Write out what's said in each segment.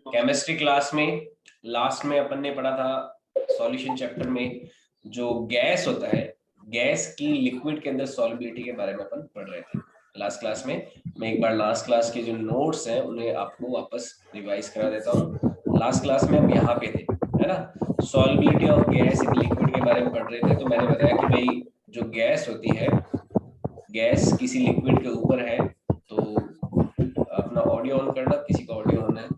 Chemistry class में last में अपन ने पढ़ा था सॉल्यूशन चैप्टर में, जो गैस होता है, गैस की लिक्विड के अंदर सॉल्युबिलिटी के बारे में अपन पढ़ रहे थे लास्ट क्लास में। मैं एक बार लास्ट क्लास के जो नोट्स हैं उन्हें आपको वापस रिवाइज करा देता हूँ। लास्ट क्लास में हम यहाँ पे थे, है ना, solubility of gas in liquid के बारे में पढ़ रहे थे। तो मैंने बताया कि भाई जो गैस होती है, गैस किसी लिक्विड के ऊपर है। तो अपना ऑडियो ऑन करना, किसी का ऑडियो ऑन है।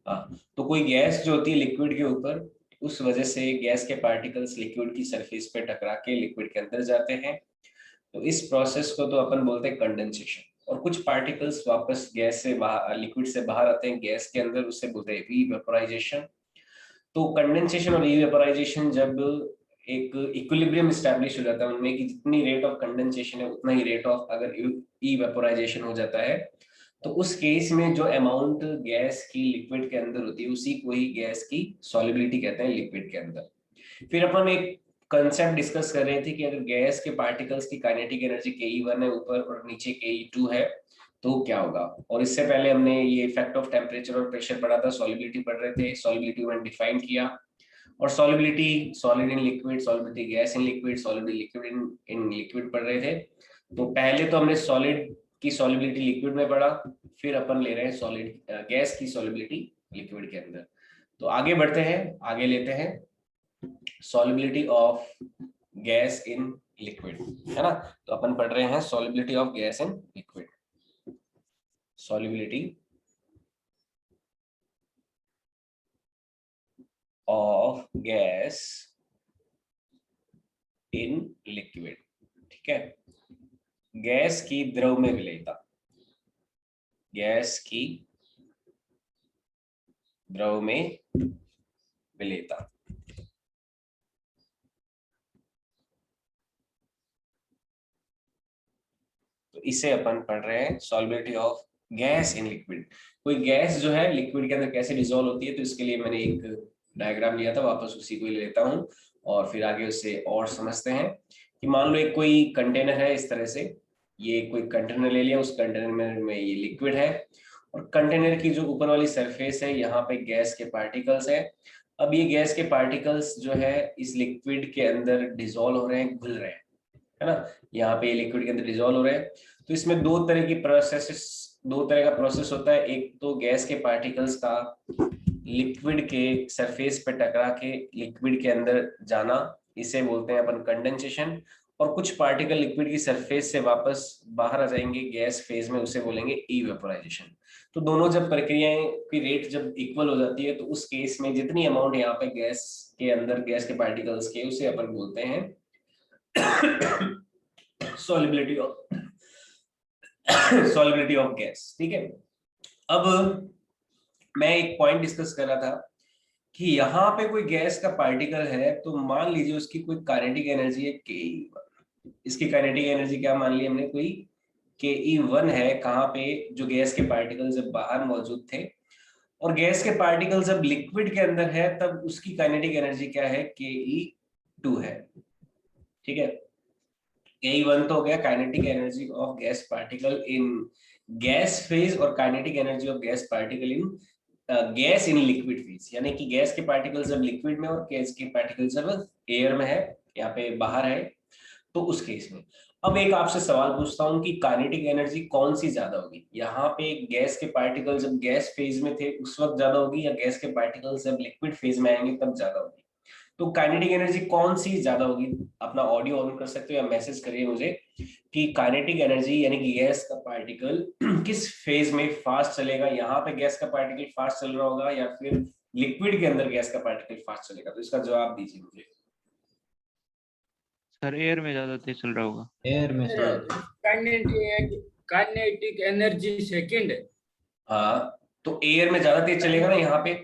हाँ, तो कोई गैस जो होती है लिक्विड के ऊपर, उस वजह से गैस के पार्टिकल्स लिक्विड की सरफेस पे टकरा के लिक्विड के अंदर जाते हैं। तो इस प्रोसेस को तो अपन बोलते हैं कंडेंसेशन। और कुछ पार्टिकल्स वापस गैस से बाहर, लिक्विड से बाहर आते हैं गैस के अंदर, उससे बोलते हैं इवेपोराइजेशन। तो कंडेंसेशन और इवेपोराइजेशन जब एक इक्विलिब्रियम स्टैब्लिश हो जाता है उनमें, कि जितनी रेट ऑफ कंडेंसेशन है उतना ही रेट ऑफ अगर इवेपोराइजेशन हो जाता है, तो उस केस में जो अमाउंट गैस की लिक्विड के अंदर होती है उसी को ही गैस की सॉल्युबिलिटी कहते हैं लिक्विड के अंदर। फिर अपन एक कंसेप्ट डिस्कस कर रहे थे कि अगर गैस के पार्टिकल्स की काइनेटिक एनर्जी ke1 है ऊपर और नीचे ke2 है तो क्या होगा। और इससे पहले हमने ये इफेक्ट ऑफ टेम्परेचर और प्रेशर पढ़ा था, सॉल्युबिलिटी पढ़ रहे थे, सॉल्युबिलिटी में डिफाइन किया। और solubility solid in liquid, solubility gas in liquid, solubility liquid in liquid पढ़ रहे थे। तो पहले तो हमने सॉलिड की सॉल्युबिलिटी लिक्विड में पढ़ा, फिर अपन ले रहे हैं सॉलिड गैस की सॉल्युबिलिटी लिक्विड के अंदर। तो आगे बढ़ते हैं, आगे लेते हैं solubility of gas in liquid, है ना। तो अपन पढ़ रहे हैं solubility of gas in liquid, solubility of gas in liquid. ठीक है, गैस की द्रव में विलेयता, गैस की द्रव में विलेयता। तो इसे अपन पढ़ रहे हैं solubility of gas in liquid. कोई गैस जो है लिक्विड के अंदर कैसे डिसॉल्व होती है, तो इसके लिए मैंने एक डायग्राम लिया था, वापस उसी को ले लेता हूं और फिर आगे उससे और समझते हैं। कि मान लो एक कोई कंटेनर है इस तरह से, ये कोई कंटेनर ले लिया, उस कंटेनर में ये लिक्विड है और कंटेनर की जो ऊपर वाली सरफेस है यहाँ पे गैस के पार्टिकल्स है। अब ये गैस के पार्टिकल्स जो है इस लिक्विड के अंदर डिसॉल्व हो रहे हैं, घुल रहे हैं, है ना। यहाँ पे लिक्विड के अंदर डिसॉल्व हो रहे हैं। तो इसमें दो तरह का प्रोसेस होता है। एक तो गैस के पार्टिकल्स का लिक्विड के सरफेस पे टकरा के लिक्विड के अंदर जाना, इसे बोलते हैं अपन कंडेंसेशन। और कुछ पार्टिकल लिक्विड की सरफेस से वापस बाहर आ जाएंगे गैस फेज में, उसे बोलेंगे इवेपोराइजेशन। तो दोनों जब प्रक्रियाएं की रेट जब इक्वल हो जाती है तो उस केस में जितनी अमाउंट यहाँ पे गैस के अंदर, गैस के पार्टिकल्स के, उसे अपन बोलते हैं solubility of solubility of gas. ठीक है, अब मैं एक पॉइंट डिस्कस कर रहा था कि यहाँ पे कोई गैस का पार्टिकल है, तो मान लीजिए उसकी कोई काइनेटिक एनर्जी है ke1। इसकी काइनेटिक एनर्जी क्या मान ली हमने, कोई ke1 है, कहाँ पे, जो गैस के पार्टिकल जब बाहर मौजूद थे। और गैस के पार्टिकल जब लिक्विड के अंदर है तब उसकी काइनेटिक एनर्जी क्या है, ke2 है। ठीक है, ke1 तो हो गया kinetic energy of gas particle in gas phase, और kinetic energy of gas particle in gas in liquid phase, यानी कि गैस के पार्टिकल जब लिक्विड में और गैस के पार्टिकल जब एयर में है, यहाँ पे बाहर है, तो उस केस में। अब एक आपसे सवाल पूछता हूँ कि काइनेटिक एनर्जी कौन सी ज्यादा होगी, यहाँ पे गैस के पार्टिकल जब गैस फेज में थे उस वक्त ज्यादा होगी, या गैस के पार्टिकल जब लिक्विड फेज में आएंगे तब ज्यादा होगी। तो काइनेटिक एनर्जी कौन सी ज्यादा होगी, अपना ऑडियो ऑन कर सकते हो या मैसेज करिए मुझे कि काइनेटिक एनर्जी यानी कि गैस का पार्टिकल किस फेज में फास्ट चलेगा, यहाँ पे गैस का पार्टिकल फास्ट चल रहा होगा या फिर लिक्विड के अंदर गैस का पार्टिकल फास्ट चलेगा। तो इसका जवाब दीजिए मुझे। सर एयर में ज्यादा तेज चल रहा होगा। एयर में काइनेटिक एनर्जी सेकंड है। हाँ, तो एयर में ज्यादा तेज चलेगा ना यहाँ पे।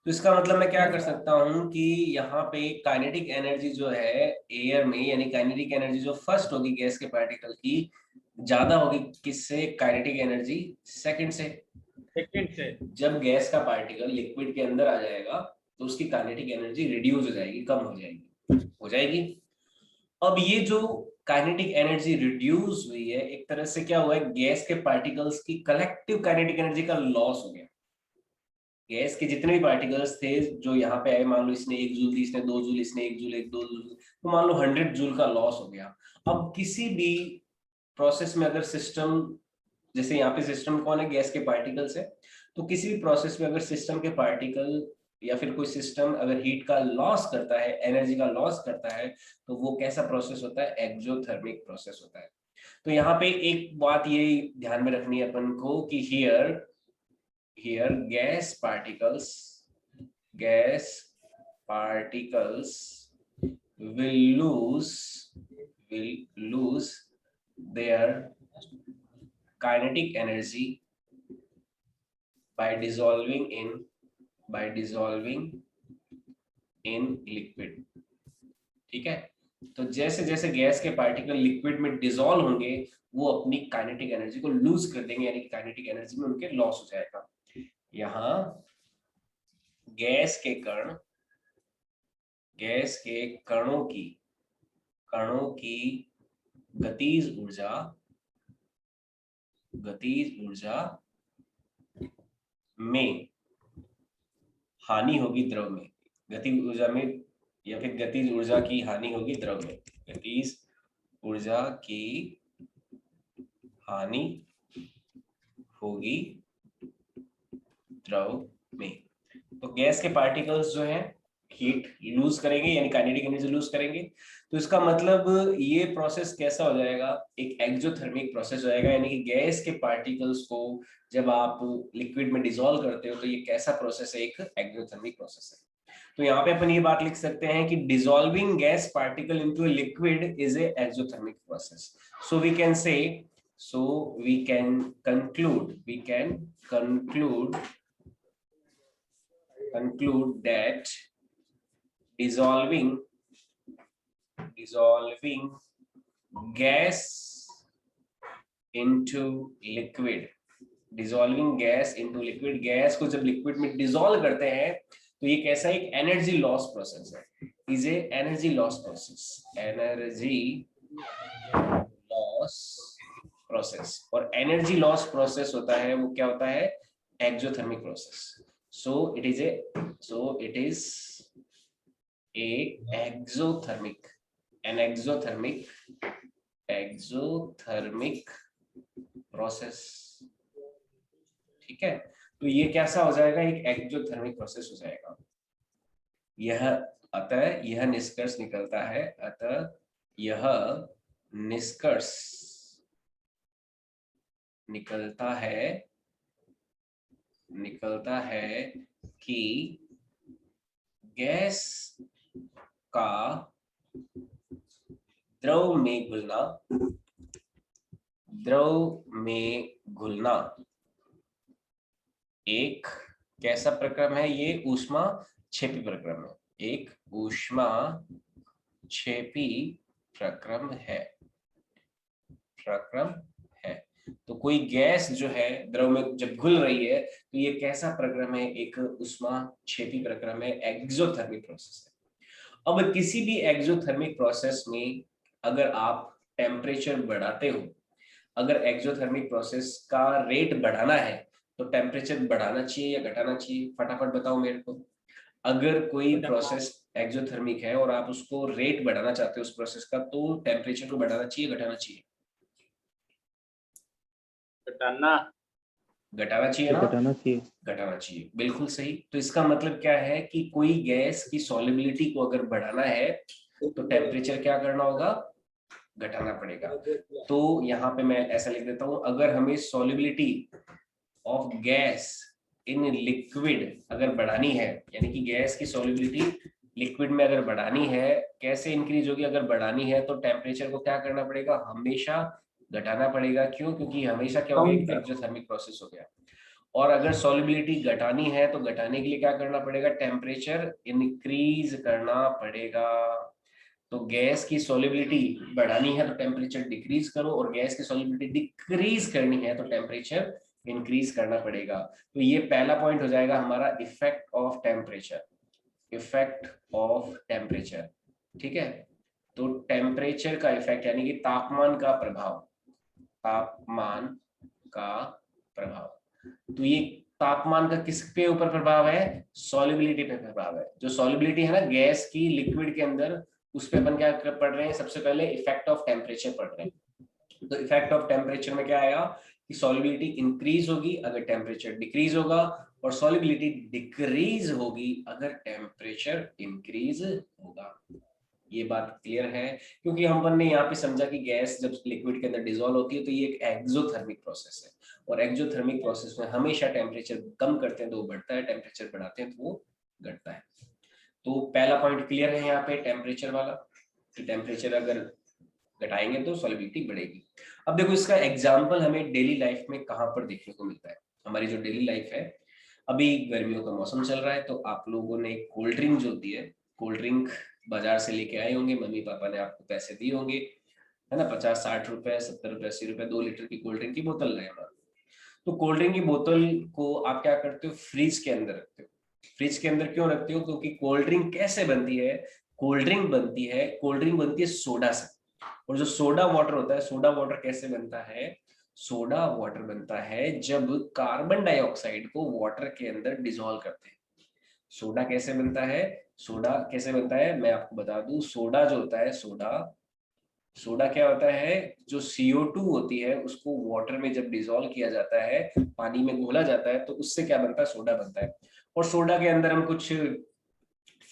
तो इसका मतलब मैं क्या कर सकता हूँ कि यहाँ पे काइनेटिक एनर्जी जो है एयर में, यानी काइनेटिक एनर्जी जो फर्स्ट होगी गैस के पार्टिकल की, ज्यादा होगी किससे, काइनेटिक एनर्जी सेकंड से। जब गैस का पार्टिकल लिक्विड के अंदर आ जाएगा तो उसकी काइनेटिक एनर्जी रिड्यूस हो जाएगी, कम हो जाएगी। अब ये जो काइनेटिक एनर्जी रिड्यूस हुई है, एक तरह से क्या हुआ है, गैस के पार्टिकल्स की कलेक्टिव काइनेटिक एनर्जी का लॉस हो गया। गैस के जितने भी पार्टिकल्स थे जो यहाँ पे आए, मान लो इसने 1 जूल दी, इसने 2 जूल, इसने 1 जूल, 2 जूल, तो मान लो 100 जूल का लॉस हो गया। अब किसी भी प्रोसेस में अगर सिस्टम, जैसे यहाँ पे सिस्टम कौन है, गैस के पार्टिकल्स है, तो किसी भी प्रोसेस में अगर सिस्टम के पार्टिकल या फिर कोई सिस्टम अगर हीट का लॉस करता है, एनर्जी का लॉस करता है, तो वो कैसा प्रोसेस होता है, एक्सोथर्मिक प्रोसेस होता है। तो यहाँ पे एक बात ये ध्यान में रखनी है अपन को कि here gas particles will lose their kinetic energy by dissolving in liquid। ठीक है, तो जैसे जैसे गैस के पार्टिकल लिक्विड में डिसॉल्व होंगे वो अपनी काइनेटिक एनर्जी को लूज कर देंगे, यानी कि काइनेटिक एनर्जी में उनके लॉस हो जाएगा। यहाँ गैस के कणों की गतिज ऊर्जा में हानि होगी द्रव में, गतिज ऊर्जा में, या फिर गतिज ऊर्जा की हानि होगी द्रव में, गतिज ऊर्जा की हानि होगी द्रव में। तो गैस के पार्टिकल्स जो है हीट लूज करेंगे, यानी काइनेटिक एनर्जी लूज करेंगे। तो इसका मतलब ये प्रोसेस कैसा हो जाएगा, एक एक्सोथर्मिक प्रोसेस हो जाएगा, यानी कि गैस के पार्टिकल्स को जब आप लिक्विड में डिसॉल्व करते हो तो ये कैसा प्रोसेस है, एक एक्सोथर्मिक प्रोसेस है। तो यहाँ पे अपन ये बात लिख सकते हैं कि dissolving gas particle into a liquid is a exothermic process. So we can say, we can conclude that dissolving gas into liquid, gas को जब लिक्विड में डिसॉल्व करते हैं तो ये कैसा एक एनर्जी लॉस प्रोसेस है, is a energy loss process. और एनर्जी लॉस प्रोसेस होता है वो क्या होता है, exothermic process. So it is a exothermic process. ठीक है, तो ये कैसा हो जाएगा, एक एक्सोथर्मिक प्रोसेस हो जाएगा। यह निष्कर्ष निकलता है कि गैस का द्रव में घुलना एक कैसा प्रक्रम है, ये ऊष्मा क्षेपी प्रक्रम है, एक ऊष्मा क्षेपी प्रक्रम है। तो कोई गैस जो है द्रव में जब घुल रही है तो ये कैसा प्रक्रम है, एक ऊष्मा क्षेपी प्रक्रम है, एक्सोथर्मिक प्रोसेस है। अब किसी भी एक्सोथर्मिक प्रोसेस में अगर आप टेम्परेचर बढ़ाते हो, अगर एक्सोथर्मिक प्रोसेस का रेट बढ़ाना है तो टेम्परेचर बढ़ाना चाहिए या घटाना चाहिए, फटाफट बताओ मेरे को। अगर कोई प्रोसेस एक्सोथर्मिक है और आप उसको रेट बढ़ाना चाहते हो उस प्रोसेस का, तो टेम्परेचर को बढ़ाना चाहिए घटाना चाहिए, घटाना चाहिए ना, घटाना चाहिए, बिल्कुल सही। तो इसका मतलब क्या है कि कोई गैस की सॉल्युबिलिटी को अगर बढ़ाना है तो टेम्परेचर क्या करना होगा, घटाना पड़ेगा। तो यहाँ पे मैं ऐसा लिख देता हूँ, अगर हमें solubility of gas in liquid अगर बढ़ानी है, यानी कि गैस की सॉल्युबिलिटी लिक्विड में अगर बढ़ानी है, कैसे इंक्रीज होगी, अगर बढ़ानी है तो टेम्परेचर को क्या करना पड़ेगा, हमेशा घटाना पड़ेगा। क्यों, क्योंकि हमेशा क्या हो गया, एक एक्सोथर्मिक प्रोसेस हो गया। और अगर सॉल्युबिलिटी घटानी है तो घटाने के लिए क्या करना पड़ेगा, टेम्परेचर इंक्रीज करना पड़ेगा। तो गैस की सॉल्युबिलिटी बढ़ानी है तो टेम्परेचर डिक्रीज करो, और गैस की सॉल्युबिलिटी डिक्रीज करनी है तो टेम्परेचर इंक्रीज करना पड़ेगा। तो ये पहला पॉइंट हो जाएगा हमारा, इफेक्ट ऑफ टेम्परेचर। ठीक है, तो टेम्परेचर का इफेक्ट यानी कि तापमान का प्रभाव, तापमान का प्रभाव, तो ये तापमान का किस पे ऊपर प्रभाव है, सॉल्युबिलिटी पे प्रभाव है। जो सॉल्युबिलिटी है ना गैस की लिक्विड के अंदर, उस पे अपन क्या पढ़ रहे हैं, सबसे पहले इफेक्ट ऑफ टेम्परेचर पढ़ रहे हैं। तो इफेक्ट ऑफ टेम्परेचर में क्या आया कि सॉल्युबिलिटी इंक्रीज होगी अगर टेम्परेचर डिक्रीज होगा, और सॉल्युबिलिटी डिक्रीज होगी अगर टेम्परेचर इंक्रीज होगा। ये बात क्लियर है, क्योंकि हम ने यहाँ पे समझा कि गैस जब लिक्विड के अंदर डिसॉल्व होती है तो ये एक एक्सोथर्मिक प्रोसेस है, और एक्सोथर्मिक प्रोसेस में हमेशा टेम्परेचर कम करते हैं तो वो बढ़ता है, टेम्परेचर बढ़ाते हैं तो वो घटता है। तो पहला पॉइंट क्लियर है यहाँ पे टेम्परेचर वाला, कि टेम्परेचर अगर घटाएंगे तो सॉल्युबिलिटी बढ़ेगी। अब देखो इसका एग्जाम्पल हमें डेली लाइफ में कहाँ पर देखने को मिलता है। हमारी जो डेली लाइफ है, अभी गर्मियों का मौसम चल रहा है, तो आप लोगों ने कोल्ड ड्रिंक जो होती है, कोल्ड ड्रिंक बाजार से लेके आए होंगे, मम्मी पापा ने आपको पैसे दिए होंगे, है ना, 50-60 रुपए, 70 रुपए, 80 रुपए 2 लीटर की कोल्ड ड्रिंक की बोतल लाए हमारे। तो कोल्ड ड्रिंक की बोतल को आप क्या करते हो, फ्रिज के अंदर रखते हो। फ्रिज के अंदर क्यों रखते हो, क्योंकि कोल्ड ड्रिंक कैसे बनती है, कोल्ड ड्रिंक बनती है सोडा से। और जो सोडा वाटर होता है, सोडा वाटर कैसे बनता है, सोडा वाटर बनता है जब कार्बन डाइऑक्साइड को वाटर के अंदर डिसॉल्व करते हैं। सोडा कैसे बनता है, सोडा कैसे बनता है मैं आपको बता दूं। सोडा जो होता है, सोडा क्या होता है, जो CO2 होती है उसको वाटर में जब डिसॉल्व किया जाता है, पानी में घोला जाता है, तो उससे क्या बनता है, सोडा बनता है। और सोडा के अंदर हम कुछ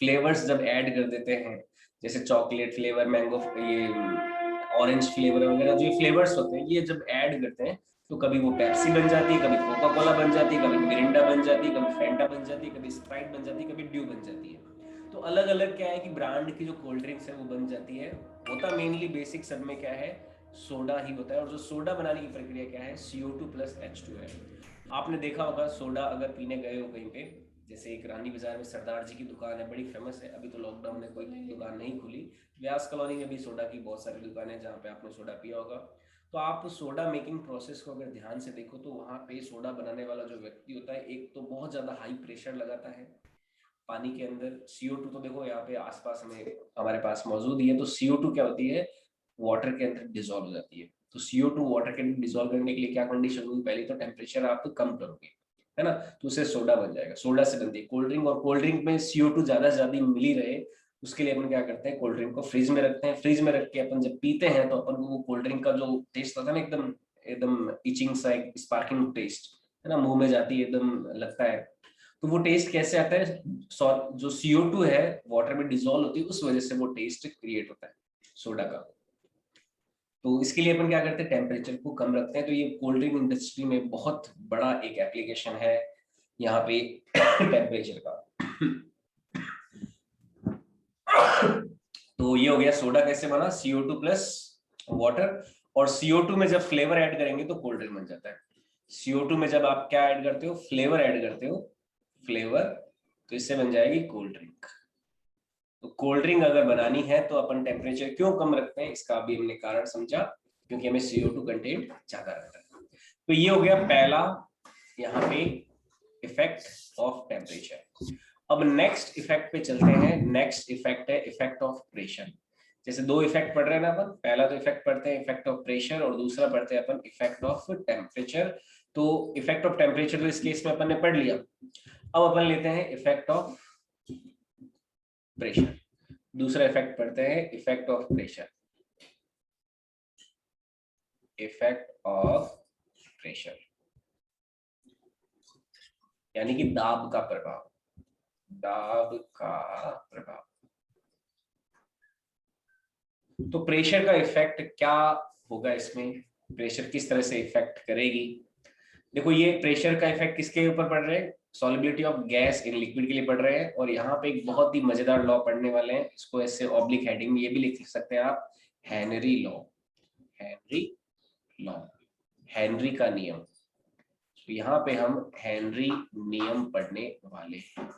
फ्लेवर्स जब ऐड कर देते हैं, जैसे चॉकलेट फ्लेवर, मैंगो, ये ऑरेंज फ्लेवर वगैरह, जो फ्लेवर्स होते हैं ये जब ऐड करते हैं तो कभी वो पेप्सी बन जाती है, कभी कोका कोला बन जाती है, कभी मिरिंडा बन जाती है, कभी फैंटा बन जाती है, कभी स्प्राइट बन जाती है, कभी ड्यू बन जाती है। तो अलग अलग क्या है कि ब्रांड की जो कोल्ड ड्रिंक्स है वो बन जाती है। होता मेनली बेसिक सब में क्या है, सोडा ही होता है। और जो सोडा बनाने की प्रक्रिया क्या है, CO2 + H2 है। आपने देखा होगा सोडा अगर पीने गए हो कहीं पे, जैसे एक रानी बाजार में सरदार जी की दुकान है, बड़ी फेमस है, अभी तो लॉकडाउन में कोई दुकान नहीं खुली। व्यास कॉलोनी में भी सोडा की बहुत सारी दुकानें हैं जहाँ पे आपने सोडा पिया होगा। तो आप सोडा मेकिंग प्रोसेस को अगर ध्यान से देखो तो वहाँ पे सोडा बनाने वाला जो व्यक्ति होता है, एक तो बहुत ज्यादा हाई प्रेशर लगाता है पानी के अंदर। CO2 तो देखो यहाँ पे आसपास में हमारे पास मौजूद ही है। तो CO2 क्या होती है, वाटर के अंदर डिसॉल्व हो जाती है। तो CO2 वाटर के अंदर डिसॉल्व करने के लिए क्या कंडीशन होगी, पहले तो टेम्परेचर आप कम करोगे, है ना, तो उससे सोडा बन जाएगा। सोडा से बनती है कोल्ड ड्रिंक, और कोल्ड ड्रिंक में CO2 ज्यादा से ज्यादा मिली रहे उसके लिए अपन क्या करते हैं, कोल्ड ड्रिंक को फ्रिज में रखते हैं। फ्रिज में रख के अपन जब पीते हैं तो अपन को वो कोल्ड ड्रिंक का जो टेस्ट आता है ना, एकदम एकदम इचिंग सा, एक स्पार्किंग टेस्ट, है ना, मुंह में जाती है, एकदम लगता है। तो वो टेस्ट कैसे आता है, जो CO2 है वाटर में डिसॉल्व होती है, उस वजह से वो टेस्ट क्रिएट होता है सोडा का। तो इसके लिए अपन क्या करते हैं, टेम्परेचर को कम रखते हैं। तो ये कोल्ड ड्रिंक इंडस्ट्री में बहुत बड़ा एक एप्लीकेशन है यहाँ पे टेम्परेचर का। तो ये हो गया सोडा कैसे बना, CO2 + वाटर। और CO2 में जब फ्लेवर ऐड करेंगे तो कोल्ड ड्रिंक बन जाता है। CO2 में जब आप क्या ऐड करते हो, फ्लेवर ऐड करते हो, फ्लेवर, तो इससे बन जाएगी कोल्ड ड्रिंक। तो कोल्ड ड्रिंक अगर बनानी है तो अपन टेम्परेचर क्यों कम रखते हैं, इसका अभी हमने कारण समझा, क्योंकि हमें CO2 कंटेंट ज्यादा रहता है। तो ये हो गया पहला यहाँ पे इफेक्ट ऑफ टेम्परेचर। अब नेक्स्ट इफेक्ट पे चलते हैं। नेक्स्ट इफेक्ट है इफेक्ट ऑफ प्रेशर। जैसे दो इफेक्ट पढ़ रहे हैं ना अपन, पहला तो इफेक्ट पढ़ते हैं इफेक्ट ऑफ प्रेशर, और दूसरा पढ़ते हैं अपन इफेक्ट ऑफ टेम्परेचर। तो इफेक्ट ऑफ टेम्परेचर तो इस केस में अपन ने पढ़ लिया। अब अपन लेते हैं इफेक्ट ऑफ प्रेशर। दूसरा इफेक्ट पढ़ते हैं effect of pressure, effect of pressure यानी कि दाब का प्रभाव, दाब का प्रभाव। तो प्रेशर का इफेक्ट क्या होगा इसमें, प्रेशर किस तरह से इफेक्ट करेगी। देखो ये प्रेशर का इफेक्ट किसके ऊपर पड़ रहे हैं, solubility of gas in liquid के लिए पढ़ रहे हैं। और यहाँ पे एक बहुत ही मजेदार लॉ पढ़ने वाले हैं, इसको ऐसे ऑब्लिक हेडिंग में ये भी लिख सकते हैं आप, Henry law, Henry law, Henry का नियम। तो यहाँ पे हम हेनरी नियम पढ़ने वाले हैं।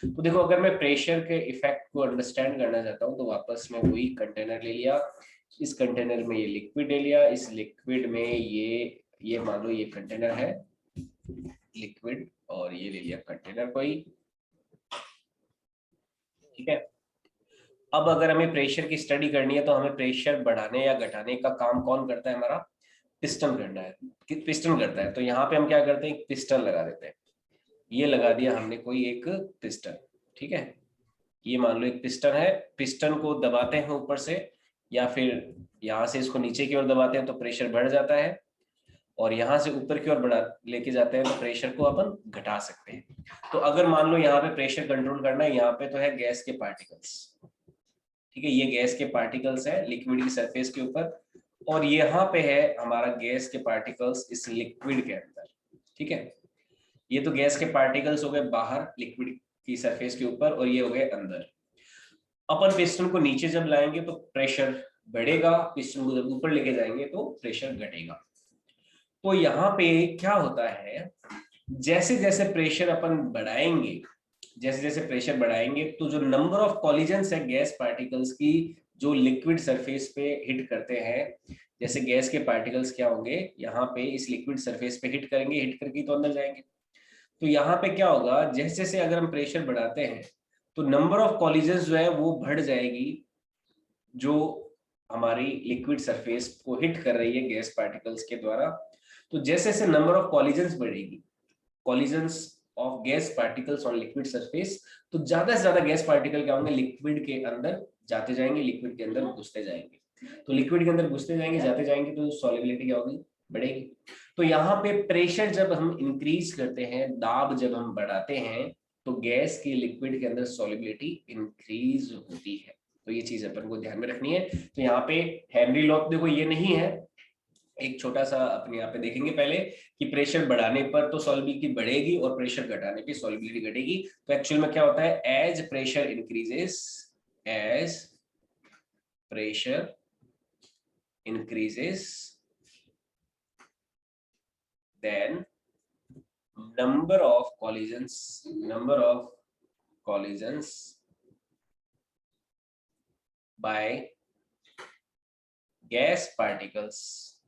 तो देखो अगर मैं प्रेशर के इफेक्ट को अंडरस्टैंड करना चाहता हूँ तो वापस में वही कंटेनर ले लिया, इस कंटेनर में ये लिक्विड ले लिया, इस लिक्विड में ये मान लो ये कंटेनर है लिक्विड, और ये ले लिया कंटेनर कोई, ठीक है। अब अगर हमें प्रेशर की स्टडी करनी है तो हमें प्रेशर बढ़ाने या घटाने का काम कौन करता है? हमारा पिस्टन करना है, पिस्टन करता है। तो यहाँ पे हम क्या करते हैं, एक पिस्टन लगा देते हैं। ये लगा दिया हमने कोई एक पिस्टन, ठीक है। ये मान लो एक पिस्टन है, पिस्टन को दबाते हैं ऊपर से या फिर यहाँ से इसको नीचे की ओर दबाते हैं तो प्रेशर बढ़ जाता है, और यहाँ से ऊपर की ओर बढ़ा लेके जाते हैं तो प्रेशर को अपन घटा सकते हैं। तो अगर मान लो यहाँ पे प्रेशर कंट्रोल करना है, यहाँ पे तो है गैस के पार्टिकल्स, ठीक है, ये गैस के पार्टिकल्स है लिक्विड की सरफेस के ऊपर, और यहाँ पे है हमारा गैस के पार्टिकल्स इस लिक्विड के अंदर, ठीक है। ये तो गैस के पार्टिकल्स हो गए बाहर लिक्विड की सरफेस के ऊपर, और ये हो गए अंदर। अपन पिस्टन को नीचे जब लाएंगे तो प्रेशर बढ़ेगा, पिस्टन को जब ऊपर लेके जाएंगे तो प्रेशर घटेगा। तो यहाँ पे क्या होता है, जैसे जैसे प्रेशर अपन बढ़ाएंगे, जैसे जैसे प्रेशर बढ़ाएंगे तो जो नंबर ऑफ कॉलिजन्स है गैस पार्टिकल्स की जो लिक्विड सरफेस पे हिट करते हैं, जैसे गैस के पार्टिकल्स क्या होंगे, यहाँ पे इस लिक्विड सरफेस पे हिट करेंगे, हिट करके तो अंदर जाएंगे। तो यहाँ पे क्या होगा, जैसे जैसे अगर हम प्रेशर बढ़ाते हैं तो नंबर ऑफ कॉलिजन्स जो है वो बढ़ जाएगी, जो हमारी लिक्विड सरफेस को हिट कर रही है गैस पार्टिकल्स के द्वारा। तो जैसे जैसे नंबर ऑफ कॉलिजन्स बढ़ेगी, collisions of gas particles on liquid surface, तो ज्यादा से ज्यादा गैस पार्टिकल क्या होंगे, लिक्विड के अंदर जाते जाएंगे, लिक्विड के अंदर घुसते जाएंगे। तो लिक्विड के अंदर घुसते जाएंगे, जाते जाएंगे, तो सॉल्युबिलिटी क्या होगी, बढ़ेगी। तो यहाँ पे प्रेशर जब हम इंक्रीज करते हैं, दाब जब हम बढ़ाते हैं, तो गैस की लिक्विड के अंदर सॉल्युबिलिटी इंक्रीज होती है। तो ये चीज अपन को ध्यान में रखनी है। तो यहाँ पे हेनरी लॉ देखो ये नहीं है, एक छोटा सा अपने यहाँ पे देखेंगे पहले कि प्रेशर बढ़ाने पर तो सॉल्युबिलिटी बढ़ेगी और प्रेशर घटाने पे सॉल्युबिलिटी घटेगी। तो एक्चुअल में क्या होता है, as pressure increases, as pressure increases then number of collisions by gas particles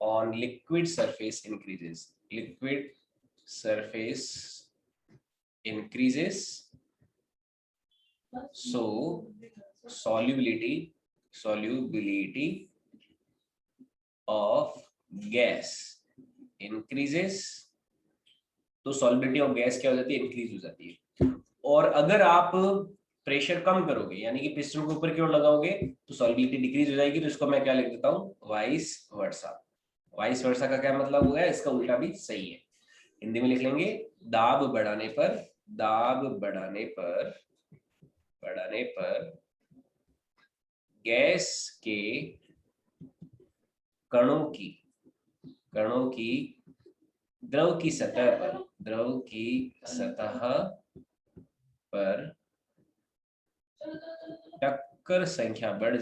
on liquid surface increases, liquid surface increases, so solubility of gas increases, तो सॉल्युबिलिटी ऑफ गैस क्या हो जाती है, इंक्रीज हो जाती है। और अगर आप प्रेशर कम करोगे, यानी कि पिस्टन को ऊपर की ओर लगाओगे, तो सॉल्युबिलिटी डिक्रीज हो जाएगी। तो इसको मैं क्या लिख देता हूँ, वाइस वर्सा। वाइस वर्सा का क्या मतलब हुआ है, इसका उल्टा भी सही है। हिंदी में लिख लेंगे, दाब बढ़ाने पर गैस के कणों की द्रव की सतह पर टक्कर संख्या बढ़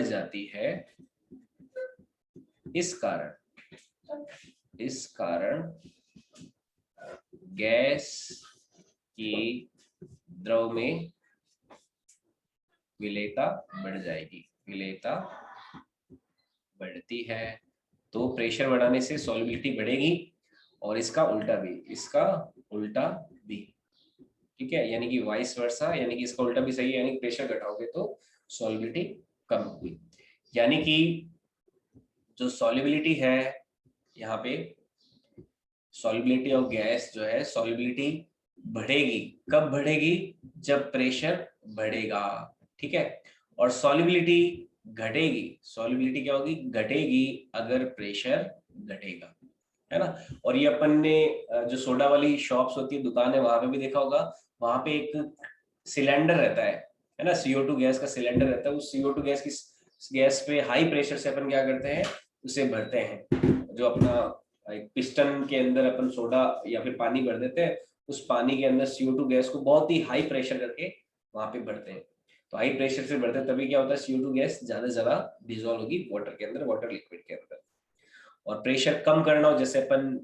जाती है। इस कारण गैस की द्रव में विलेयता बढ़ती है। तो प्रेशर बढ़ाने से सॉल्युबिलिटी बढ़ेगी और इसका उल्टा भी, ठीक है, यानी कि वाइस वर्सा, यानी कि इसका उल्टा भी सही है, यानी कि प्रेशर घटाओगे तो सॉल्युबिलिटी कम होगी। यानी कि जो सॉल्युबिलिटी है यहाँ पे, सॉल्युबिलिटी ऑफ गैस जो है, सॉल्युबिलिटी बढ़ेगी। कब बढ़ेगी, जब प्रेशर बढ़ेगा, ठीक है। और सॉल्युबिलिटी क्या होगी, घटेगी अगर प्रेशर घटेगा, है ना। और ये अपन ने जो सोडा वाली शॉप्स होती है, दुकान है, वहां पे भी देखा होगा, वहां पे एक सिलेंडर रहता है ना, CO2 गैस का सिलेंडर रहता है। उस CO2 गैस पे हाई प्रेशर से अपन क्या करते हैं, उसे भरते हैं। जो अपना एक पिस्टन के अंदर अपन सोडा या फिर पानी भर देते हैं, उस पानी के अंदर CO2 गैस को बहुत ही हाई प्रेशर करके वहां पे भरते हैं। तो हाई प्रेशर से भरते हैं, तभी क्या होता है, CO2 गैस ज्यादा से ज्यादा डिजोल्व होगी वाटर के अंदर, वाटर लिक्विड के अंदर। और प्रेशर कम करना हो, जैसे अपन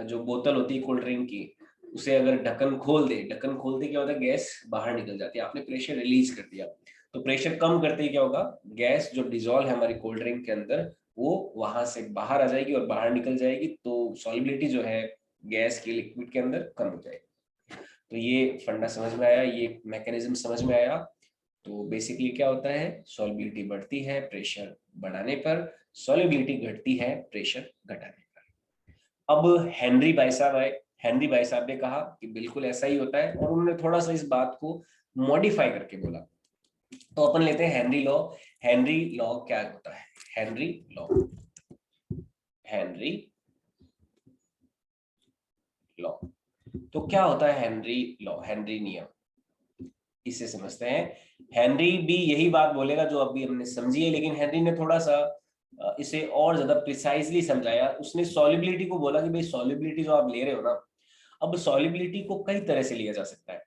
जो बोतल होती है कोल्ड ड्रिंक की, उसे अगर ढक्कन खोल दे क्या होता है, गैस बाहर निकल जाती है, आपने प्रेशर रिलीज कर दिया। तो प्रेशर कम करते ही क्या होगा, गैस जो डिजोल्व है हमारी कोल्ड ड्रिंक के अंदर, वो वहां से बाहर आ जाएगी और बाहर निकल जाएगी। तो सॉल्युबिलिटी जो है गैस की लिक्विड के अंदर कम हो जाएगी। तो ये फंडा समझ में आया, ये मैकेनिज्म समझ में आया। तो बेसिकली क्या होता है, सॉल्युबिलिटी बढ़ती है प्रेशर बढ़ाने पर, सॉल्युबिलिटी घटती है प्रेशर घटाने पर। अब हेनरी भाई साहब आए। हेनरी भाई साहब ने कहा कि बिल्कुल ऐसा ही होता है, और उन्होंने थोड़ा सा इस बात को मॉडिफाई करके बोला। तो अपन लेते हैं हेनरी लॉ। हेनरी लॉ क्या होता है? हेनरी लॉ, हेनरी लॉ, तो क्या होता है हेनरी लॉ, हेनरी नियम? इसे समझते हैं। हेनरी भी यही बात बोलेगा जो अभी हमने समझी है, लेकिन हेनरी ने थोड़ा सा इसे और ज्यादा प्रिसाइजली समझाया। उसने सॉल्युबिलिटी को बोला कि भाई सॉल्युबिलिटी जो आप ले रहे हो ना, अब सॉल्युबिलिटी को कई तरह से लिया जा सकता है।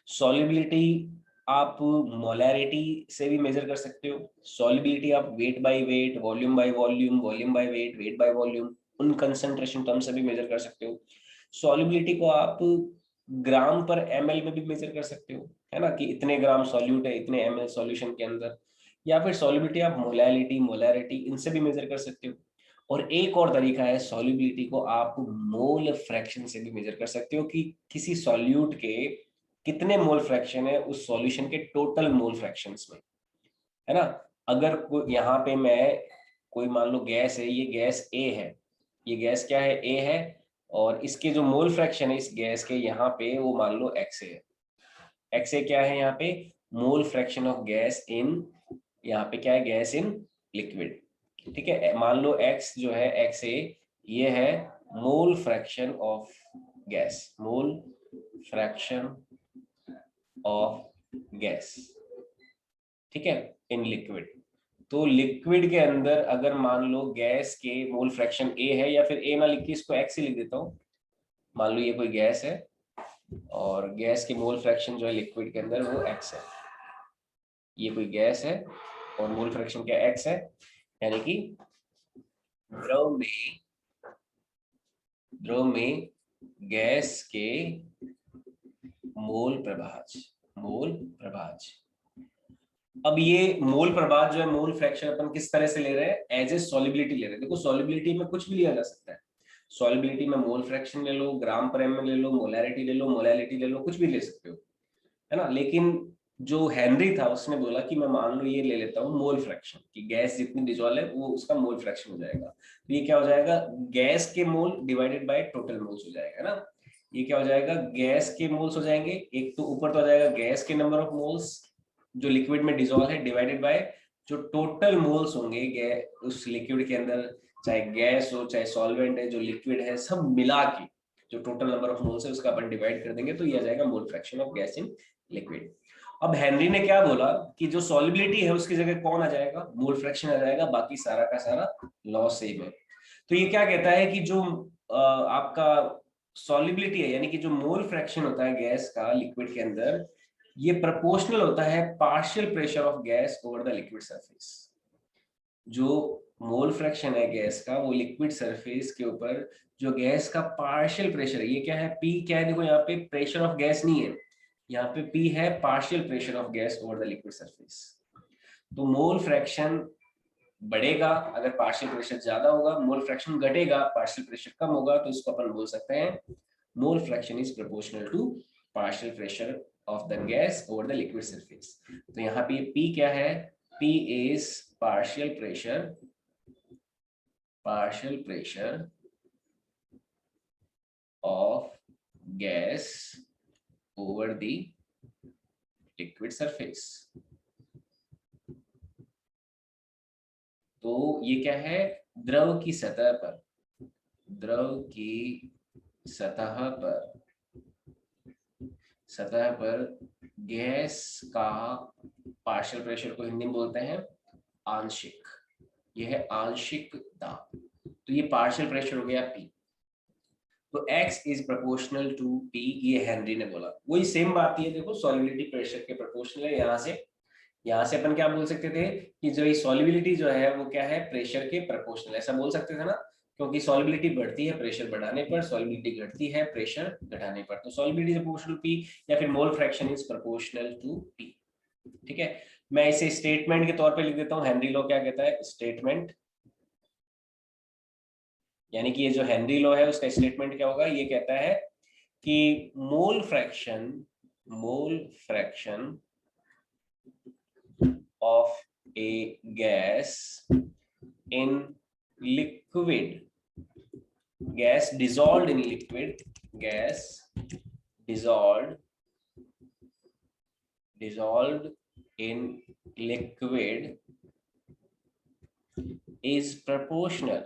सॉल्युबिलिटी आप मोलैरिटी से भी मेजर कर सकते हो। सॉल्युबिलिटी आप weight by weight, volume by volume, volume by weight, weight by volume, उन कंसंट्रेशन टर्म से भी मेजर कर सकते हो। सॉल्युबिलिटी को आप ग्राम पर एमएल में भी मेजर कर सकते हो, है ना, कि इतने ग्राम सॉल्यूट है इतने एमएल सॉल्यूशन के अंदर। या फिर सॉल्युबिलिटी आप मोलैलिटी, मोलैरिटी, इनसे भी मेजर कर सकते हो। और एक और तरीका है, सॉल्युबिलिटी को आप मोल फ्रैक्शन से भी मेजर कर सकते हो, कि किसी सॉल्यूट के कितने मोल फ्रैक्शन है उस सॉल्यूशन के टोटल मोल फ्रैक्शंस में, है ना। अगर यहाँ पे मैं कोई मान लो गैस है, ये गैस ए है, ये गैस क्या है, ए है, और इसके जो मोल फ्रैक्शन है इस गैस के यहाँ पे वो मान लो एक्स है। एक्स ए क्या है यहाँ पे, mole fraction of gas in, यहाँ पे क्या है, गैस इन लिक्विड। ठीक है, मान लो एक्स जो है, एक्स ए, ये है mole fraction of gas, mole fraction of gas, ठीक है, इन लिक्विड। तो लिक्विड के अंदर अगर मान लो गैस के मोल फ्रैक्शन ए है, या फिर ए ना लिख के इसको एक्स ही लिख देता हूँ। मान लो ये कोई गैस है और गैस के मोल फ्रैक्शन जो है लिक्विड के अंदर वो एक्स है। ये कोई गैस है और मोल फ्रैक्शन क्या एक्स है, यानी कि द्रव में गैस के मोल प्रभाज, मोल प्रभाज। अब ये मोल प्रभाज जो है, मोल फ्रैक्शन अपन किस तरह से ले रहे हैं, एज ए सॉल्युबिलिटी ले रहे हैं। देखो सॉल्युबिलिटी में कुछ भी लिया जा सकता है। सॉल्युबिलिटी में मोल फ्रैक्शन ले लो, ग्राम पर एम ले लो, मोलैरिटी ले लो, मोलैलिटी ले लो, कुछ भी ले सकते हो, है ना। लेकिन जो हेनरी था उसने बोला कि मैं मान लो ये ले लेता हूँ मोल फ्रैक्शन, कि गैस जितनी डिजोल्व है वो उसका मोल फ्रैक्शन हो जाएगा। तो ये क्या हो जाएगा, गैस के मोल डिवाइडेड बाय टोटल मोल्स हो जाएगा ना। ये क्या हो जाएगा, गैस के मोल्स हो जाएंगे, एक तो ऊपर तो आ जाएगा गैस के नंबर ऑफ मोल्स जो लिक्विड में डिजोल्व है, डिवाइडेड बाय जो टोटल मोल्स होंगे उस लिक्विड के अंदर, चाहे गैस हो चाहे सॉल्वेंट है, जो लिक्विड है, सब मिला के जो टोटल नंबर ऑफ मोल्स है उसका अपन डिवाइड कर देंगे, तो ये आ जाएगा mole fraction of gas in liquid. अब हेनरी ने क्या बोला कि जो सॉल्युबिलिटी है उसकी जगह कौन आ जाएगा, मोल फ्रैक्शन आ जाएगा, बाकी सारा का सारा लॉ सेम है। तो ये क्या कहता है कि जो आपका सॉल्युबिलिटी है, यानी कि जो मोल फ्रैक्शन होता है गैस का लिक्विड के अंदर, ये प्रोपोर्शनल होता है partial pressure of gas over the liquid surface. जो मोल फ्रैक्शन है गैस का, वो लिक्विड सरफेस के ऊपर जो गैस का पार्शियल प्रेशर है, ये क्या है, पी क्या है, देखो यहाँ पे प्रेशर ऑफ गैस नहीं है, यहाँ पे पी है partial pressure of gas over the liquid surface. तो मोल फ्रैक्शन बढ़ेगा अगर पार्शियल प्रेशर ज्यादा होगा, मोल फ्रैक्शन घटेगा पार्शियल प्रेशर कम होगा, तो इसको अपन बोल सकते हैं mole fraction is proportional to partial pressure of the gas over the liquid surface. तो यहाँ पे P क्या है, P is partial pressure of gas over the liquid surface। तो ये क्या है, द्रव की सतह पर, द्रव की सतह पर गैस का पार्शियल प्रेशर को हिंदी में बोलते हैं आंशिक, यह है आंशिक दाब। तो ये पार्शियल प्रेशर हो गया P। तो X is proportional to P, ये हेनरी ने बोला। वही सेम बात है, देखो सॉल्युबिलिटी प्रेशर के प्रोपोर्शनल है। यहाँ से अपन क्या बोल सकते थे कि जो ये सॉल्युबिलिटी जो है वो क्या है, प्रेशर के प्रोपोर्शनल, ऐसा बोल सकते थे ना, क्योंकि सॉल्युबिलिटी बढ़ती है प्रेशर बढ़ाने पर, सॉल्युबिलिटी घटती है प्रेशर घटाने पर। तो सॉल्युबिलिटी इज प्रोपोर्शनल P, या फिर mole fraction is proportional to P। ठीक है, मैं इसे स्टेटमेंट के तौर पे लिख देता हूँ। हेनरी लॉ क्या कहता है, स्टेटमेंट, यानी कि ये जो हेनरी लॉ है उसका स्टेटमेंट क्या होगा, ये कहता है कि mole fraction of A gas in liquid, gas dissolved in liquid, gas dissolved in liquid is proportional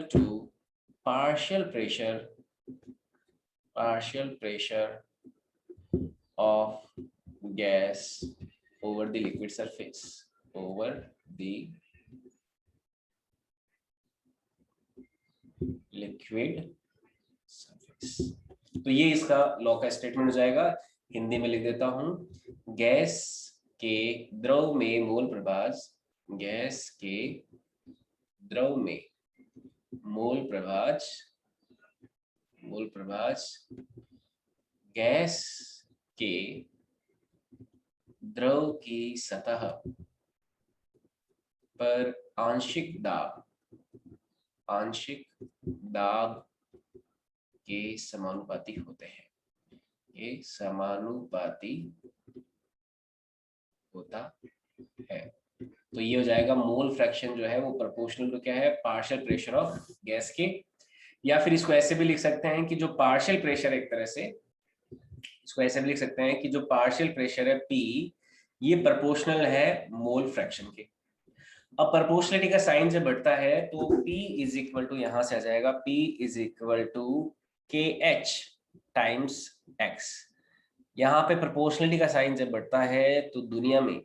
to partial pressure of gas over the liquid surface, liquid surface. तो ये इसका लॉ का स्टेटमेंट हो जाएगा। हिंदी में लिख देता हूं, गैस के द्रव में मोल प्रभाज, गैस के द्रव में मोल प्रभाज गैस के द्रव की सतह पर आंशिक दाब के समानुपाती होते हैं, ये समानुपाती होता है। तो ये हो जाएगा मोल फ्रैक्शन जो है वो प्रोपोर्शनल टू क्या है, पार्शियल प्रेशर ऑफ गैस के। या फिर इसको ऐसे भी लिख सकते हैं कि जो पार्शियल प्रेशर, एक तरह से इसको ऐसे भी लिख सकते हैं कि जो पार्शियल प्रेशर है P, ये प्रोपोर्शनल है मोल फ्रैक्शन के। अब प्रोपोर्शनलिटी का साइन जब बढ़ता है तो P इज इक्वल टू, यहां से आ जाएगा P is equal to KH times X। यहाँ पे प्रोपोर्शनलिटी का साइन जब बढ़ता है तो दुनिया में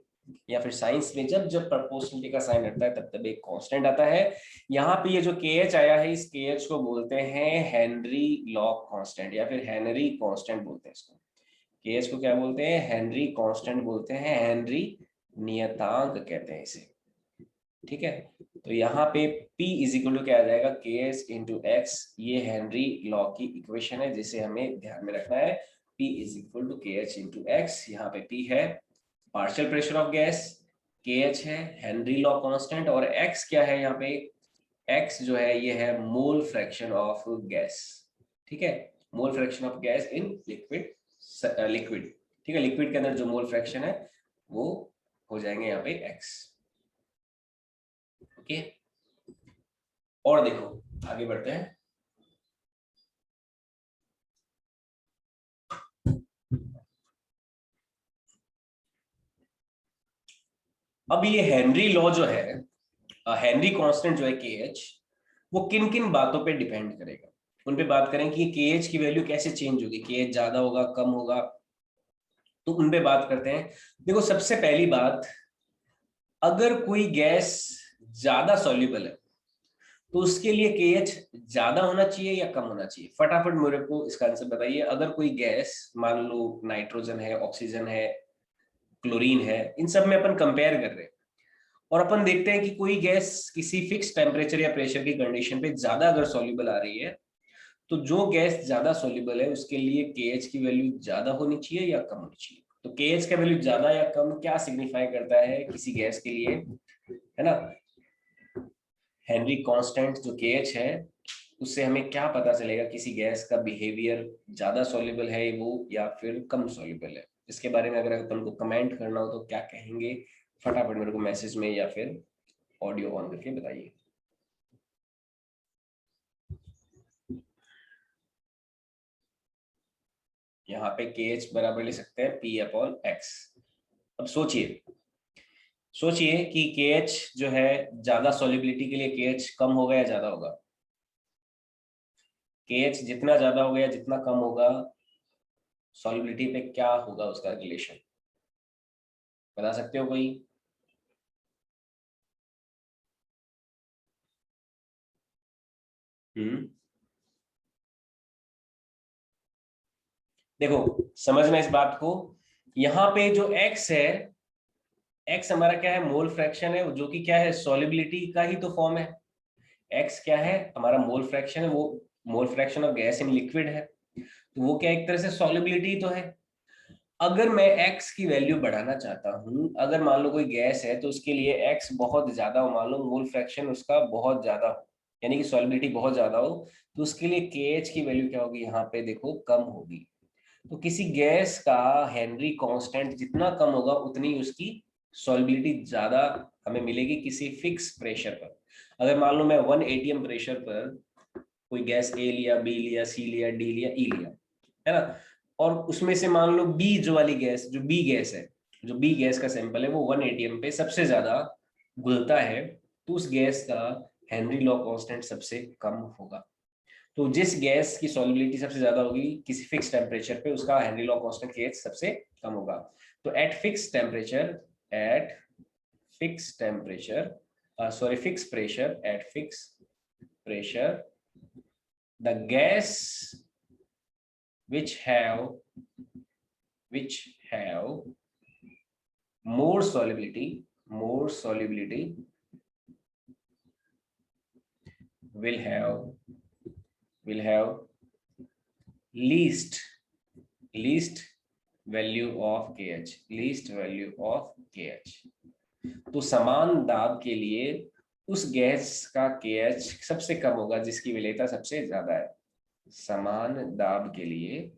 या फिर साइंस में जब प्रोपोर्शनलिटी का साइन हटता है तब एक कांस्टेंट आता है। यहाँ पे ये जो KH आया है, इस KH को बोलते हैं हेनरी लॉग कांस्टेंट या फिर हेनरी कांस्टेंट बोलते हैं इसको। KH को क्या बोलते हैं, हेनरी कांस्टेंट बोलते हैं, हेनरी नियतांक कहते हैं इसे, ठीक है। तो यहाँ पे P इज इक्वल टू क्या आ जाएगा, KH इंटू X। ये हेनरी लॉ की इक्वेशन है जिसे हमें ध्यान में रखना है। P is equal to KH into X। यहाँ पे P है partial pressure of gas, KH है हेनरी लॉ कांस्टेंट, और X क्या है यहाँ पे, X जो है ये है मोल फ्रैक्शन ऑफ गैस, ठीक है। Mole fraction of gas in liquid, ठीक है। लिक्विड के अंदर जो मोल फ्रैक्शन है वो हो जाएंगे यहाँ पे X, ओके। और देखो आगे बढ़ते हैं। अब ये हेनरी लॉ जो है, हेनरी कांस्टेंट जो है KH, वो किन किन बातों पे डिपेंड करेगा, उन पे बात करें कि KH की वैल्यू कैसे चेंज होगी, KH ज्यादा होगा कम होगा, तो उन पे बात करते हैं। देखो सबसे पहली बात, अगर कोई गैस ज्यादा सॉल्युबल है तो उसके लिए KH ज्यादा होना चाहिए या कम होना चाहिए, फटाफट मेरे को इसका आंसर बताइए। अगर कोई गैस, मान लो नाइट्रोजन है, ऑक्सीजन है, क्लोरीन है, इन सब में अपन कंपेयर कर रहे हैं और अपन देखते हैं कि कोई गैस किसी फिक्स टेम्परेचर या प्रेशर की कंडीशन पे ज्यादा अगर सॉल्युबल आ रही है, तो जो गैस ज्यादा सॉल्युबल है उसके लिए KH की वैल्यू ज्यादा होनी चाहिए या कम होनी चाहिए। तो KH का वैल्यू ज्यादा या कम क्या सिग्निफाई करता है किसी गैस के लिए, है ना। हेनरी कांस्टेंट जो KH है उससे हमें क्या पता चलेगा किसी गैस का बिहेवियर ज्यादा सॉल्युबल है वो या फिर कम सॉल्युबल है। इसके बारे में अगर अपन को कमेंट करना हो तो क्या कहेंगे, फटाफट मेरे को मैसेज में या फिर ऑडियो ऑन करके बताइए। यहाँ पे KH बराबर ले सकते हैं P/X। अब सोचिए कि KH जो है ज्यादा सॉल्युबिलिटी के लिए KH कम होगा या ज्यादा होगा। KH जितना ज्यादा होगा या जितना कम होगा, सॉल्युबिलिटी पे क्या होगा उसका रिलेशन, बता सकते हो कोई? देखो समझना इस बात को, यहाँ पे जो X है, X हमारा क्या है, मोल फ्रैक्शन है, जो कि क्या है, सॉल्युबिलिटी का ही तो फॉर्म है। X क्या है हमारा, मोल फ्रैक्शन है, वो mole fraction of gas in liquid है, तो वो क्या एक तरह से सॉल्युबिलिटी तो है। अगर मैं x की वैल्यू बढ़ाना चाहता हूँ, अगर मान लो कोई गैस है तो उसके लिए x बहुत ज्यादा हो, मान लो मोल फ्रैक्शन उसका बहुत ज्यादा हो, यानी कि सॉल्युबिलिटी बहुत ज्यादा हो, तो उसके लिए KH की वैल्यू क्या होगी, यहाँ पे देखो कम होगी। तो किसी गैस का हेनरी कांस्टेंट जितना कम होगा उतनी उसकी सॉल्युबिलिटी ज्यादा हमें मिलेगी किसी फिक्स प्रेशर पर। अगर मान लो मैं 1 atm प्रेशर पर कोई गैस ए लिया, बी लिया, सी लिया, डी लिया, ई लिया, है ना, और उसमें से मान लो बी जो वाली गैस, जो बी गैस है, जो बी गैस का सैंपल है वो 1 atm पे सबसे ज्यादा घुलता है, तो उस गैस का हेनरी लॉ कांस्टेंट सबसे कम होगा। तो जिस गैस की सॉल्युबिलिटी सबसे ज्यादा होगी किसी फिक्स टेम्परेचर पे, उसका हेनरी लॉ कांस्टेंट KH सबसे कम होगा। तो eight fix temperature, eight fix temperature, sorry, fixed pressure, at fixed pressure, the gas which have more solubility will have least value of KH। तो समान दाब के लिए उस गैस का KH सबसे कम होगा जिसकी विलेयता सबसे ज्यादा है। समान दाब के लिए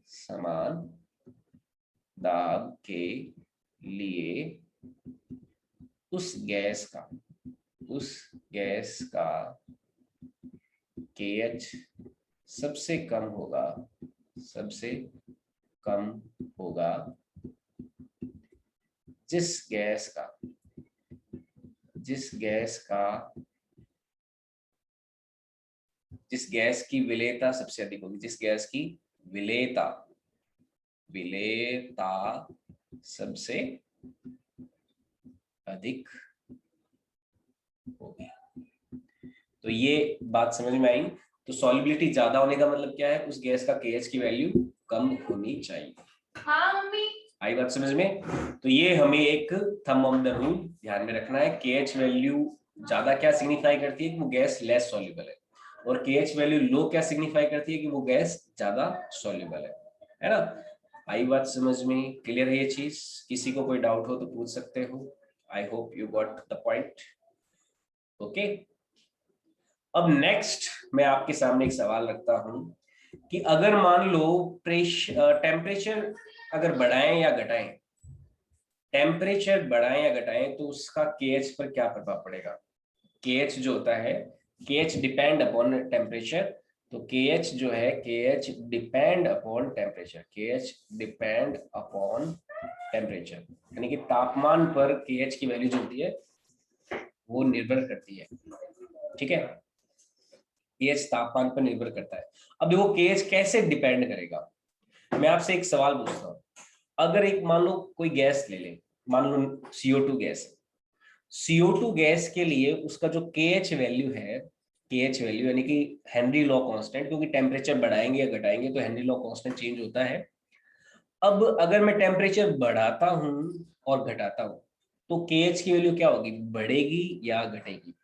उस गैस का KH सबसे कम होगा जिस गैस की विलेयता सबसे अधिक होगी, जिस गैस की विलेयता सबसे अधिक होगी। तो ये बात समझ में आई। तो सॉल्युबिलिटी ज्यादा होने का मतलब क्या है, उस गैस का KH की वैल्यू कम होनी चाहिए। हाँ मम्मी, आई बात समझ में। तो ये हमें एक थंब ऑफ द रूल ध्यान में रखना है। KH वैल्यू ज्यादा क्या सिग्निफाई करती है कि वो गैस लेस सॉल्युबल है, और KH वैल्यू लो क्या सिग्निफाई करती है कि वो गैस ज्यादा सॉल्युबल है ना। आई बात समझ में, क्लियर है ये चीज? किसी को कोई डाउट हो तो पूछ सकते हो। I hope you got the point. Okay, अब नेक्स्ट मैं आपके सामने एक सवाल रखता हूं कि अगर मान लो टेम्परेचर अगर बढ़ाएं या घटाएं, तो उसका KH पर क्या प्रभाव पड़ेगा। KH जो होता है, KH डिपेंड अपॉन टेम्परेचर, तो KH जो है KH डिपेंड अपॉन टेम्परेचर, यानी कि तापमान पर KH की वैल्यू जो होती है वो निर्भर करती है। ठीक है, KH तापमान पर निर्भर करता है। अब देखो KH कैसे डिपेंड करेगा। मैं आपसे एक सवाल पूछता हूँ, अगर एक मान लो कोई गैस ले ले, मान लो CO2 गैस, CO2 गैस के लिए उसका जो KH वैल्यू है, KH वैल्यू यानी कि हेनरी लॉ कांस्टेंट, क्योंकि टेम्परेचर बढ़ाएंगे या घटाएंगे तो हेनरी लॉ कांस्टेंट चेंज होता है। अब अगर मैं टेम्परेचर बढ़ाता हूं और घटाता हूं तो KH की वैल्यू क्या होगी, बढ़ेगी या घटेगी?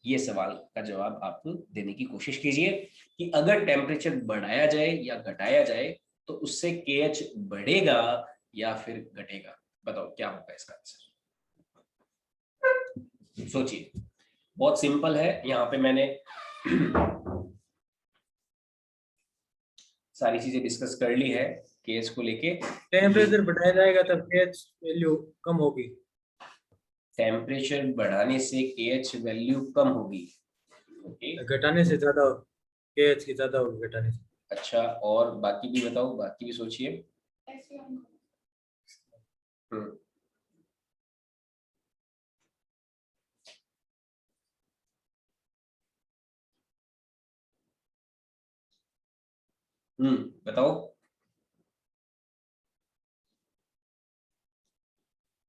ये सवाल का जवाब आप देने की कोशिश कीजिए कि अगर टेम्परेचर बढ़ाया जाए या घटाया जाए तो उससे KH बढ़ेगा या फिर घटेगा। बताओ क्या होगा इसका आंसर। सोचिए, बहुत सिंपल है। यहाँ पे मैंने सारी चीजें डिस्कस कर ली है KH को लेके। टेम्परेचर बढ़ाया जाएगा तब KH वैल्यू कम होगी। टेम्परेचर बढ़ाने से KH वैल्यू कम होगी। ओके, घटाने से ज्यादा KH की ज्यादा होगी घटाने से। अच्छा, और बाकी भी बताओ, बाकी भी सोचिए। बताओ।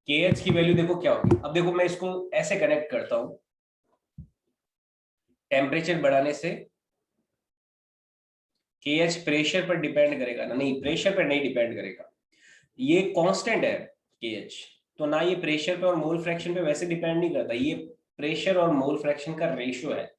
KH की वैल्यू देखो क्या होगी। अब देखो मैं इसको ऐसे कनेक्ट करता हूं, टेम्परेचर बढ़ाने से KH प्रेशर पर डिपेंड करेगा ना, नहीं प्रेशर पर नहीं डिपेंड करेगा, ये कांस्टेंट है KH, तो ना ये प्रेशर पे और मोल फ्रैक्शन पे वैसे डिपेंड नहीं करता, ये प्रेशर और मोल फ्रैक्शन का रेशियो है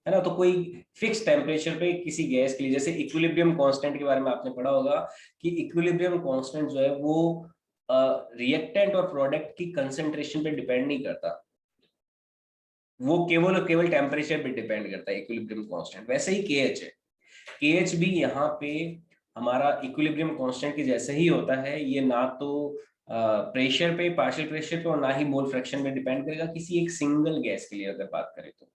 ना। तो कोई फिक्स टेम्परेचर पे किसी गैस के लिए, जैसे इक्विलिब्रियम कांस्टेंट के बारे में आपने पढ़ा होगा कि इक्विलिब्रियम कांस्टेंट जो है वो रिएक्टेंट और प्रोडक्ट की कंसंट्रेशन पे डिपेंड नहीं करता, वो केवल और केवल टेम्परेचर पे डिपेंड करता है, इक्विलिब्रियम कांस्टेंट। वैसे ही केएच है, केएच भी यहाँ पे हमारा इक्विलिब्रियम कांस्टेंट के जैसे ही होता है। ये ना तो प्रेशर पे, पार्शियल प्रेशर पे, और ना ही मोल फ्रैक्शन पे डिपेंड करेगा। किसी एक सिंगल गैस के लिए अगर बात करें तो,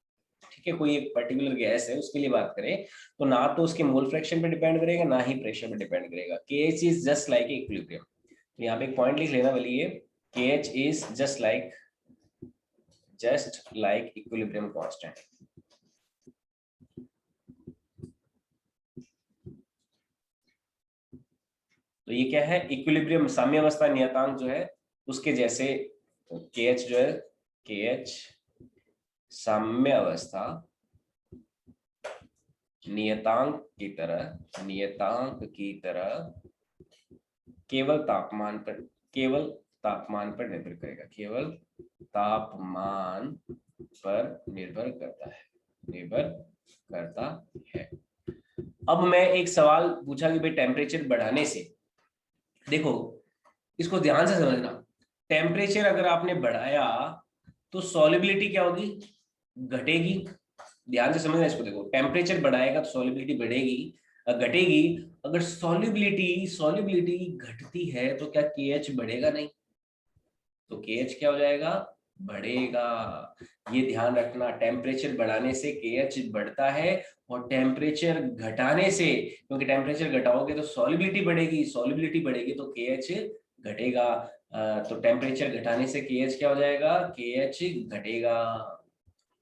ठीक है, कोई एक पर्टिकुलर गैस है उसके लिए बात करें तो ना तो उसके मोल फ्रैक्शन पे डिपेंड करेगा, ना ही प्रेशर पे डिपेंड करेगा। KH is just like equilibrium. तो यहाँ पे एक पॉइंट लिख लेना वाली है, KH is just like equilibrium constant. तो ये क्या है, इक्विलिब्रियम साम्यावस्था नियतांक जो है उसके जैसे। तो KH जो है, KH साम्यावस्था नियतांक की तरह केवल तापमान पर निर्भर करेगा, केवल तापमान पर निर्भर करता है। अब मैं एक सवाल पूछा कि भाई टेम्परेचर बढ़ाने से, देखो इसको ध्यान से समझना, टेम्परेचर अगर आपने बढ़ाया तो सॉल्युबिलिटी क्या होगी, घटेगी। ध्यान से समझना इसको, देखो टेम्परेचर बढ़ाएगा तो सॉल्युबिलिटी बढ़ेगी, घटेगी। अगर सॉल्युबिलिटी घटती है तो क्या KH बढ़ेगा नहीं, तो KH क्या हो जाएगा, बढ़ेगा। ये ध्यान रखना, टेम्परेचर बढ़ाने से KH बढ़ता है, और टेम्परेचर घटाने से, क्योंकि टेम्परेचर घटाओगे तो सॉल्युबिलिटी बढ़ेगी तो KH घटेगा। तो टेम्परेचर घटाने से KH क्या हो जाएगा, KH घटेगा।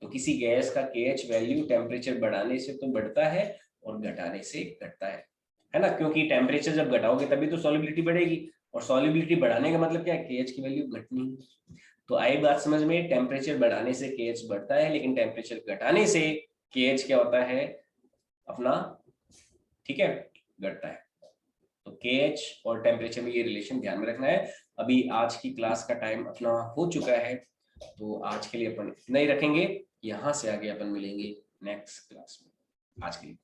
तो किसी गैस का KH वैल्यू टेम्परेचर बढ़ाने से तो बढ़ता है और घटाने से घटता है ना, क्योंकि टेम्परेचर जब घटाओगे तभी तो सॉल्युबिलिटी बढ़ेगी, और सॉल्युबिलिटी बढ़ाने का मतलब क्या है, KH की वैल्यू घटनी। तो आई बात समझ में, टेम्परेचर बढ़ाने से KH बढ़ता है, लेकिन टेम्परेचर घटाने से KH क्या होता है अपना, ठीक है, घटता है। तो KH और टेम्परेचर में ये रिलेशन ध्यान में रखना है। अभी आज की क्लास का टाइम अपना हो चुका है, तो आज के लिए अपन इतना ही रखेंगे। यहाँ से आगे अपन मिलेंगे नेक्स्ट क्लास में। आज के लिए